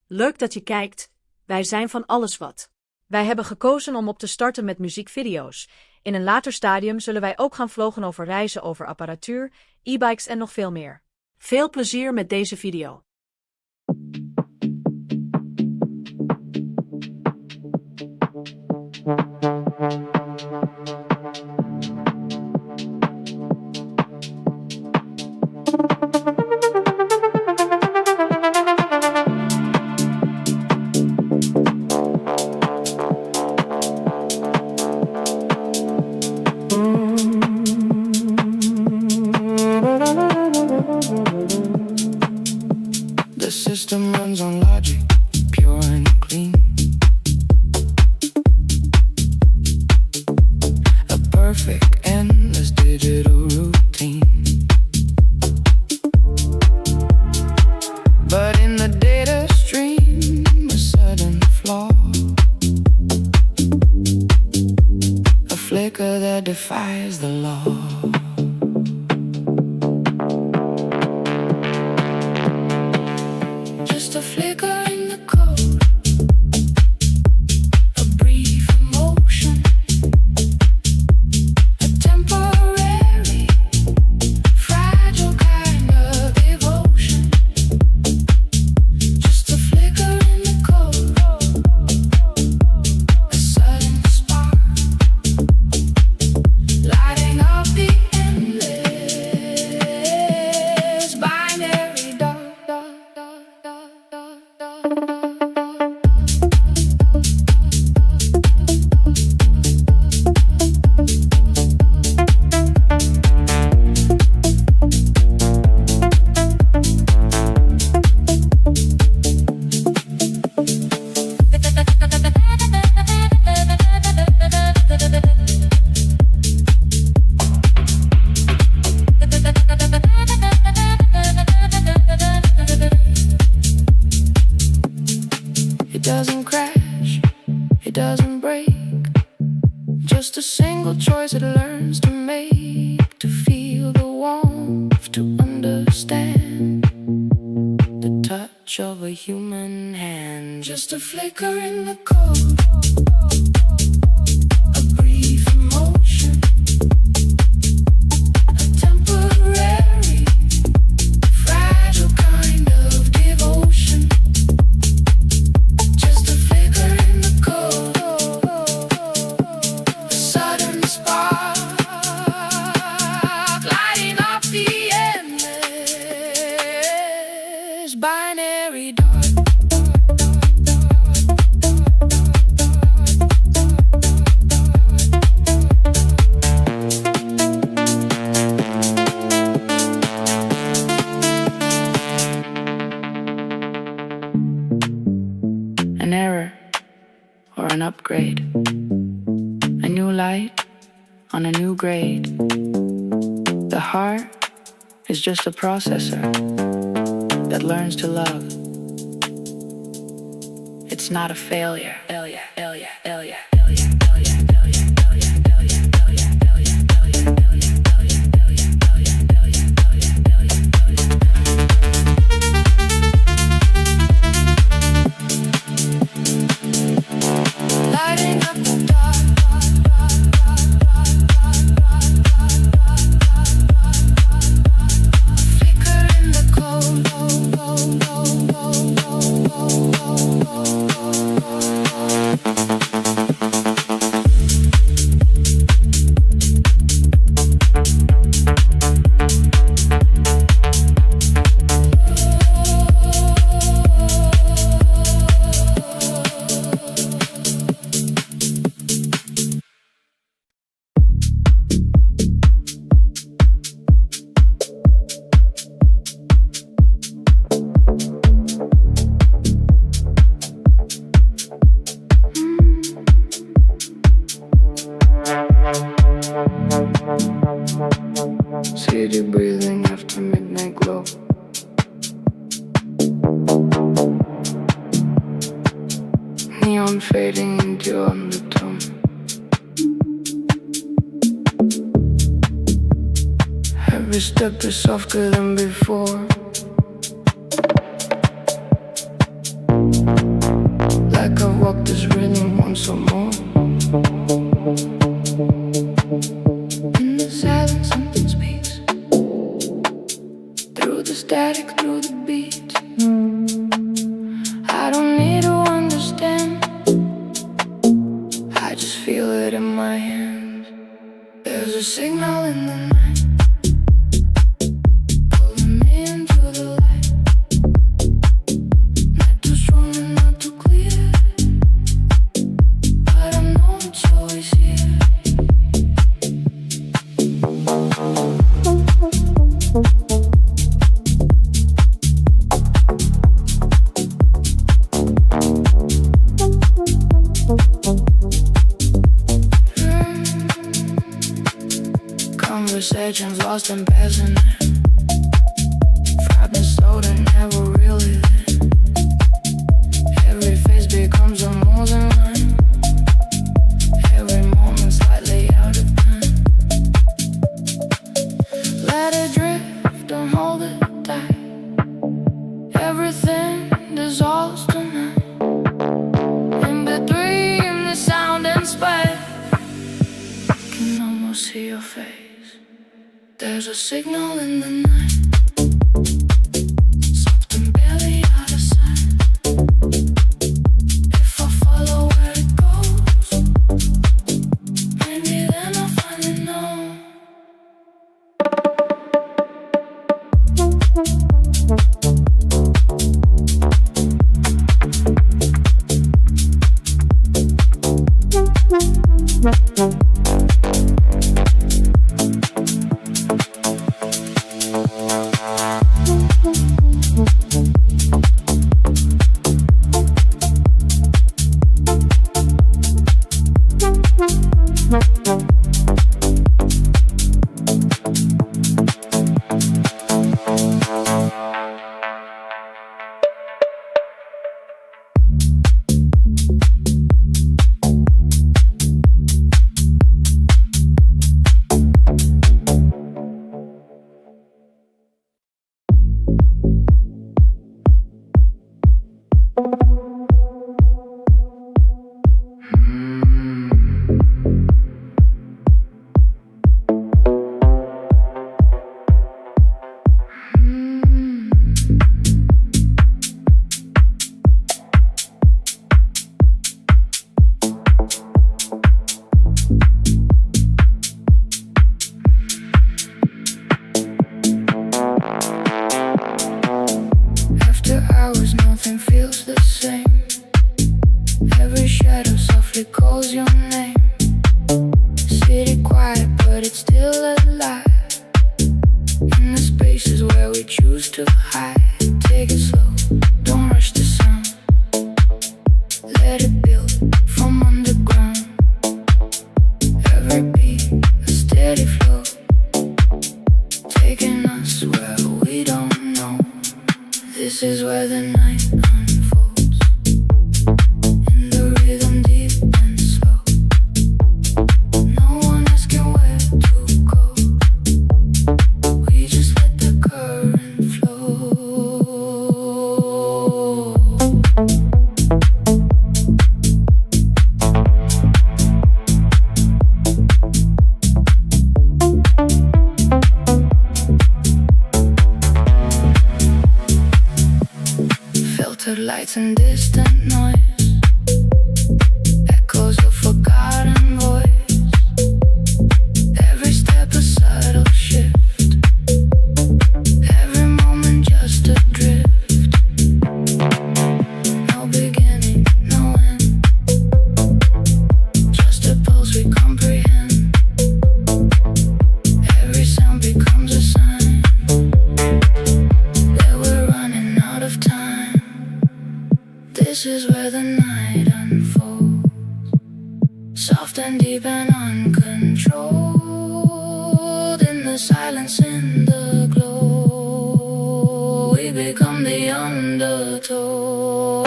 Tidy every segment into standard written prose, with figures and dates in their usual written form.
Leuk dat je kijkt, wij zijn van Alles Wat. Wij hebben gekozen om op te starten met muziekvideo's. In een later stadium zullen wij ook gaan vloggen over reizen, over apparatuur, e-bikes en nog veel meer. Veel plezier met deze video. The system runs on logic, pure and clean. A perfect, endless digital routine. But in the data stream, a sudden flaw. A flicker that defies the law. A flicker in the code, a brief emotion, a temporary, fragile kind of devotion. Just a flicker in the code, a sudden spark, lighting up the endless binary dark. It doesn't crash, it doesn't break. Just a single choice it learns to make. To feel the warmth, to understand the touch of a human hand. Just a flicker in the code, a brief emotion, a temporary, fragile kind of devotion. Just a flicker in the code, a sudden spark, lighting up the endless binary dark. An error or an upgrade, a new light on a new grade. The heart is just a processor that learns to love. It's not a failure. Lighting up the dark. Flicker in the cold. City breathing after midnight glow. Neon fading into undertone. Every step is softer than before. like I walked this rhythm once or more. In the silence something speaks, through the static, through the beat. I don't need to understand, I just feel it in my hands. There's a signal in the night, pulling me into the light. Not too strong and not too clear, but I know it's always here. Conversations lost and passing, fried and soda, never really there. Every face becomes a moving line, every moment slightly out of time. Let it drift, don't hold it tight, everything dissolves tonight. In between the sound and space, can almost see your face. There's a signal in the night, soft and barely out of sight. If I follow where it goes, maybe then I'll finally know. Nothing feels the same. Every shadow softly calls your name. City quiet, but it's still alive. In the spaces where we choose to hide. Take it slow, don't rush the sound. Let it build from underground. Every beat, a steady flow, taking us where we don't know. This is where the night unfolds, in the rhythm deep and slow. No one asking where to go, we just let the current flow. Filtered lights and distant noise, echoes of forgotten voice. Every step a subtle shift, every moment just a drift. No beginning, no end, just a pulse we comprehend. Every sound becomes a sign that we're running out of time. This is where the night unfolds, soft and deep and uncontrolled. In the silence, in the glow, we become the undertow.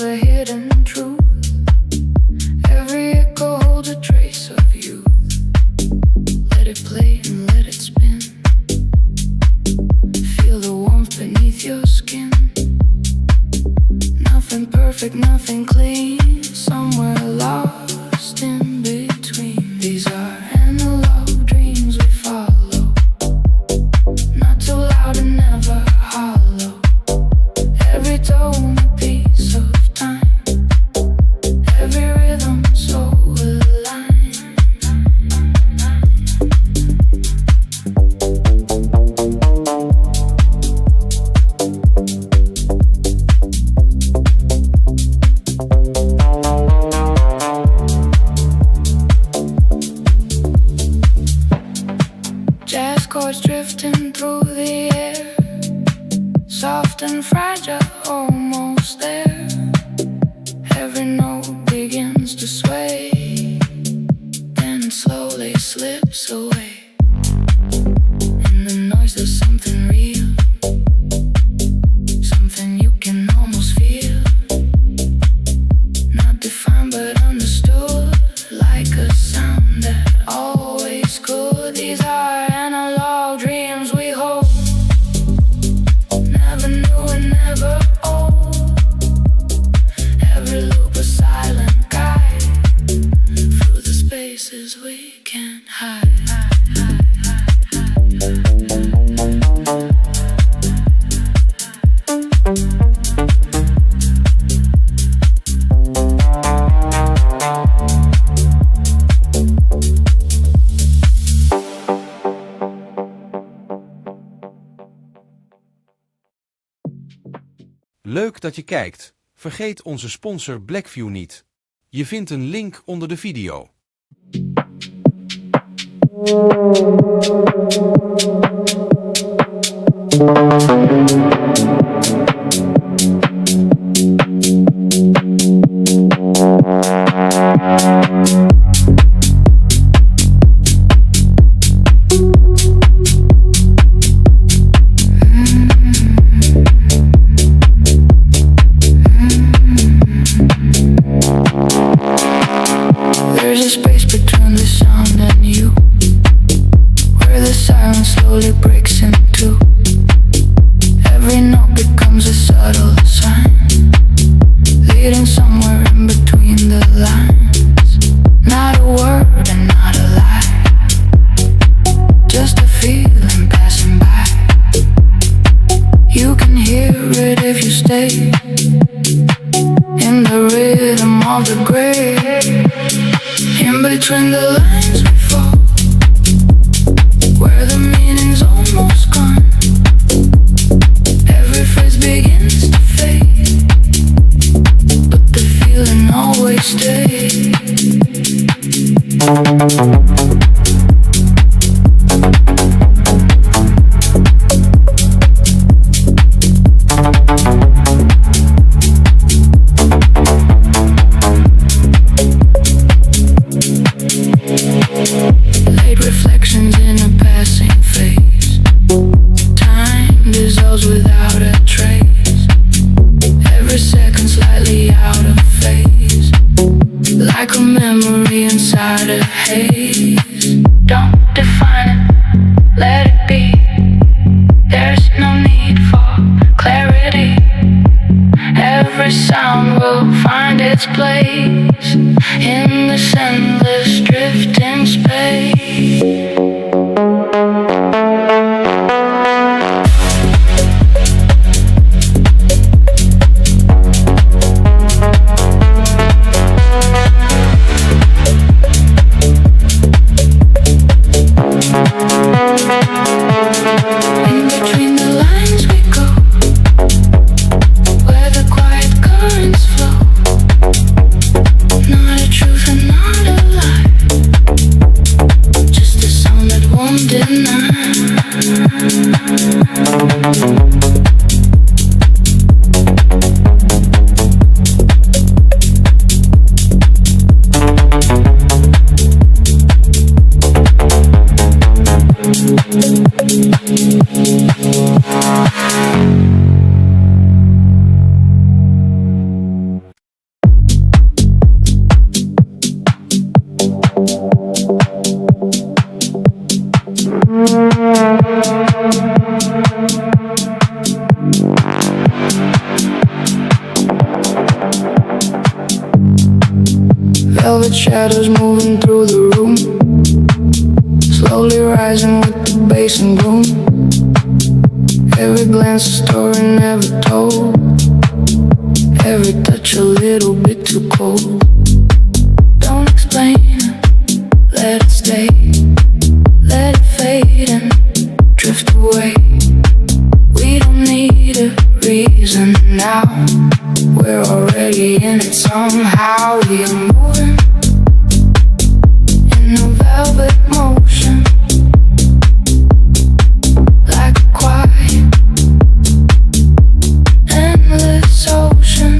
a hidden truth. Every echo holds a trace of youth. Let it play and let it spin. Feel the warmth beneath your skin. Nothing perfect, nothing clean. Somewhere lost in between. These are analog dreams we follow. Not too loud and never hollow. Every tone a piece of time. Every rhythm so aligned. Jazz chords drifting through the air. Soft and fragile, almost there. Every note begins to sway, then slowly slips away. In the noise there's something real, something you can almost feel. Not defined but understood, like a sound that always could. These are analog dreams we hold. Never new and never old. Every loop a silent guide through the spaces we can't hide. Leuk dat je kijkt. Vergeet onze sponsor Blackview niet. Je vindt een link onder de video. There's a space between the sound and you, where the silence slowly breaks in two. Every note becomes a subtle sign, leading somewhere in between the lines. Not a word and not a lie, just a feeling passing by. You can hear it if you stay in the rhythm of the grave. In between the lines we fall, where the meaning's almost gone. Every phrase begins to fade, but the feeling always stays. Late reflections in a passing phase. Time dissolves without a trace. Every second slightly out of phase, like a memory inside a haze. Don't define it, let it be. There's no need for clarity. Every sound will find its place in this endless drifting space. In between the lines we go, where the quiet currents flow. Not a truth and not a lie, Velvet shadows moving through the room, slowly rising with the bass and boom. Every glance a story never told, every touch a little bit too cold. Don't explain it, let it stay, let it fade and drift away. We don't need a reason now, we're already in it somehow. We are moving in a velvet motion, like a quiet, endless ocean.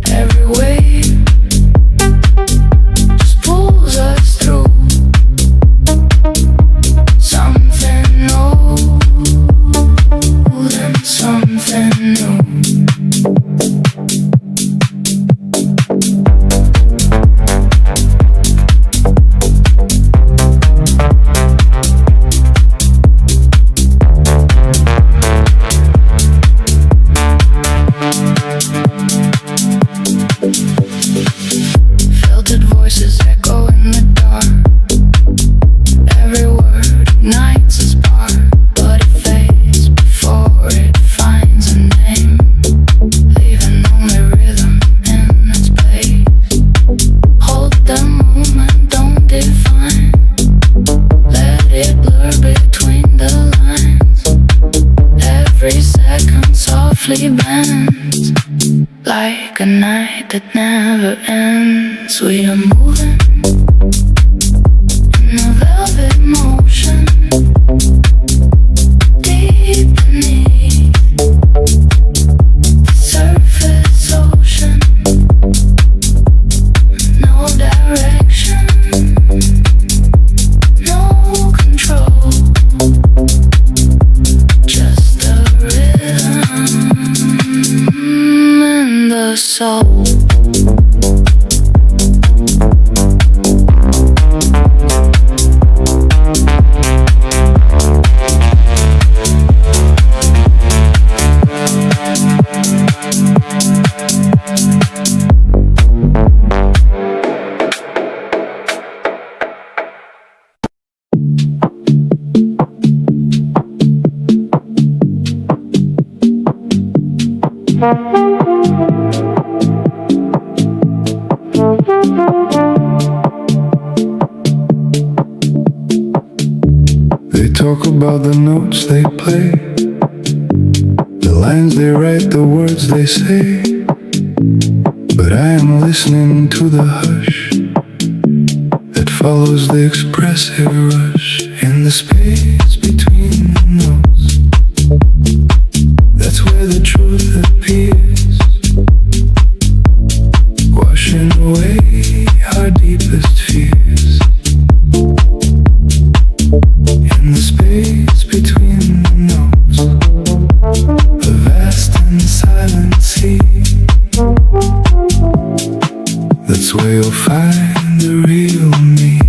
Every wave just pulls us through something old and something new. Filtered voices echo in the dark, every word ignites a spark, but it fades before it finds a name, leaving only rhythm in its place. Hold the moment, don't define, let it blur between the lines. Every second softly bends, like a night that never ends. We are moving in a velvet motion, deep beneath the surface ocean. No direction, no control, just the rhythm and the soul. They talk about the notes they play, the lines they write, the words they say, but I am listening to the hush that follows the expressive rush in the space between the notes. That's where the truth appears, washing away our deepest fears. In the space between the notes, a vast and silent sea. That's where you'll find the real me.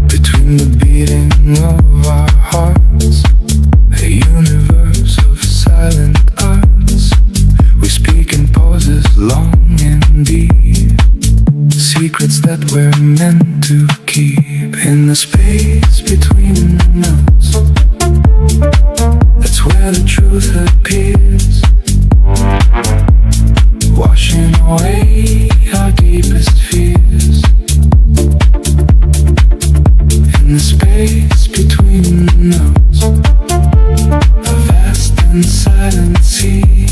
Between the beating of our hearts, a universe of silent arts. We speak in pauses long and deep, secrets that we're meant to keep. In the space between the notes, that's where the truth appears, washing away our deepest fears. In the space between the notes, a vast and silent sea.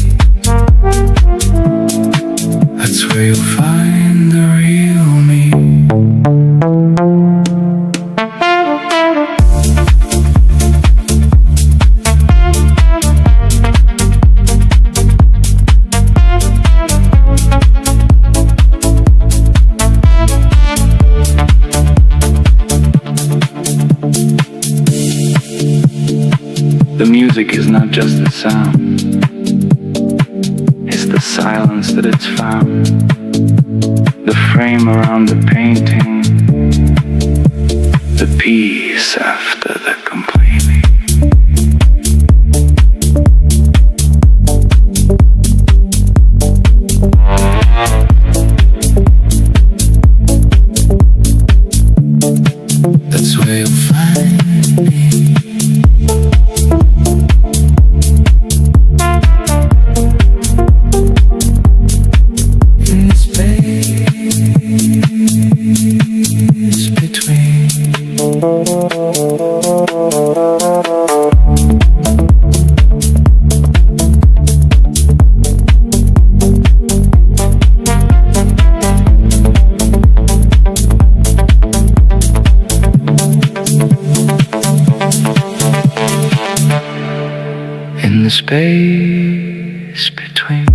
That's where you'll find the real me. The music is not just the sound, it's the silence that it's found. The frame around the painting, the peace after the complaining. That's where you'll find me. In the space between. In the space between.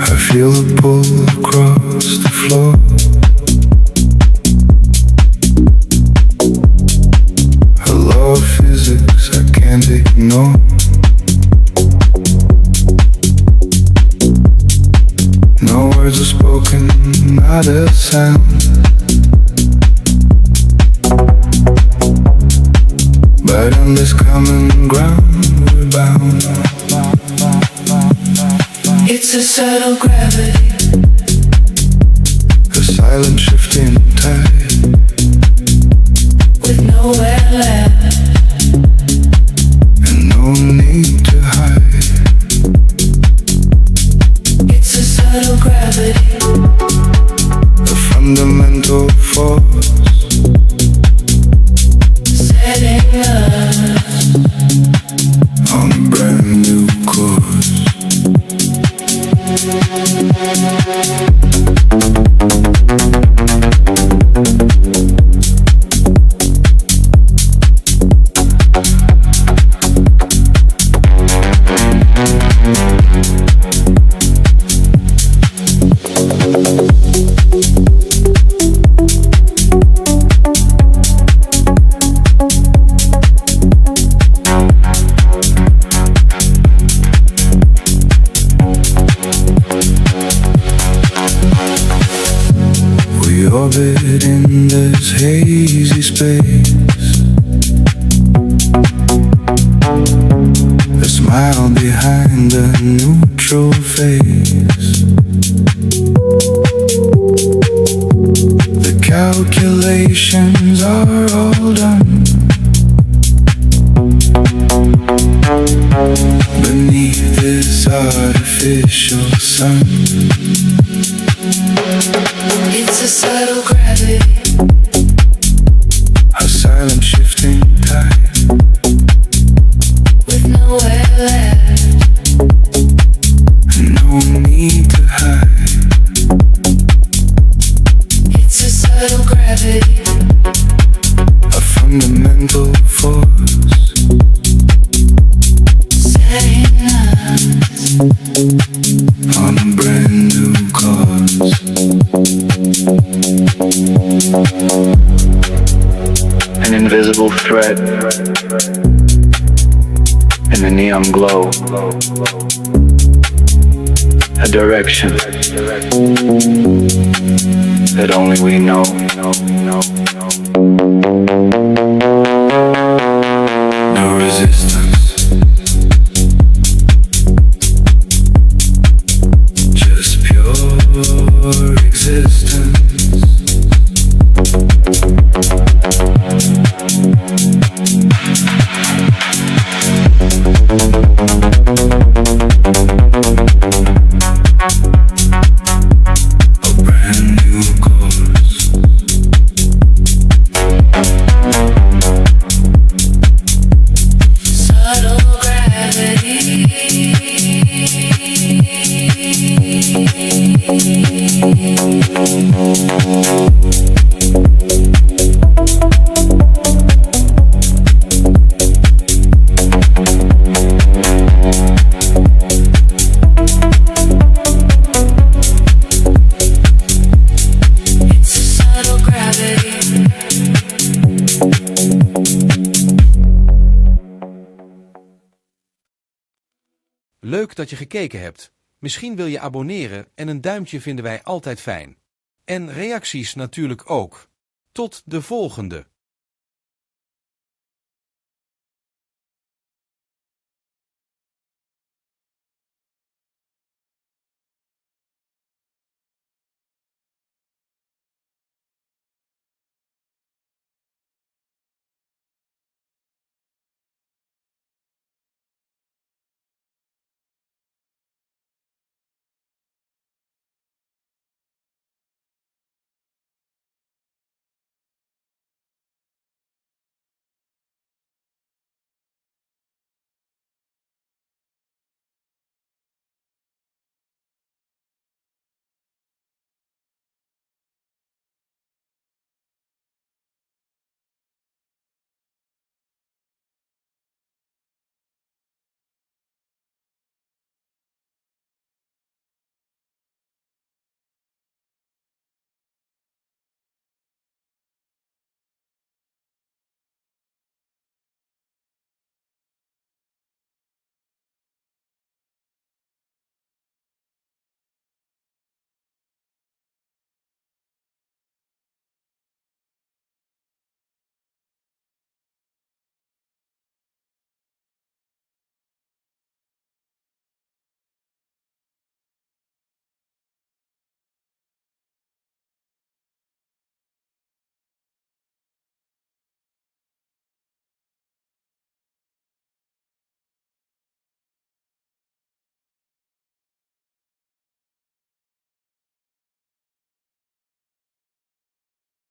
I feel a pull across the floor. A law of physics I can't ignore. No words are spoken, not a sound. But on this common ground we're bound. It's a subtle gravity, a silent shifting tide, with nowhere left and no need to hide. It's a subtle gravity, a fundamental force, setting us on a brand new course. We orbit in this hazy space. A smile behind a neutral face. The calculations are all done. Beneath this artificial sun. It's a subtle gravity, a silent shifting tide, with nowhere left and no need to hide. It's a subtle gravity, a fundamental force, setting us on a brand new course. An invisible thread in the neon glow. A direction that only we know. No resistance, just pure existence. A brand new course. Leuk dat je gekeken hebt. Misschien wil je abonneren en een duimpje vinden wij altijd fijn. En reacties natuurlijk ook. Tot de volgende.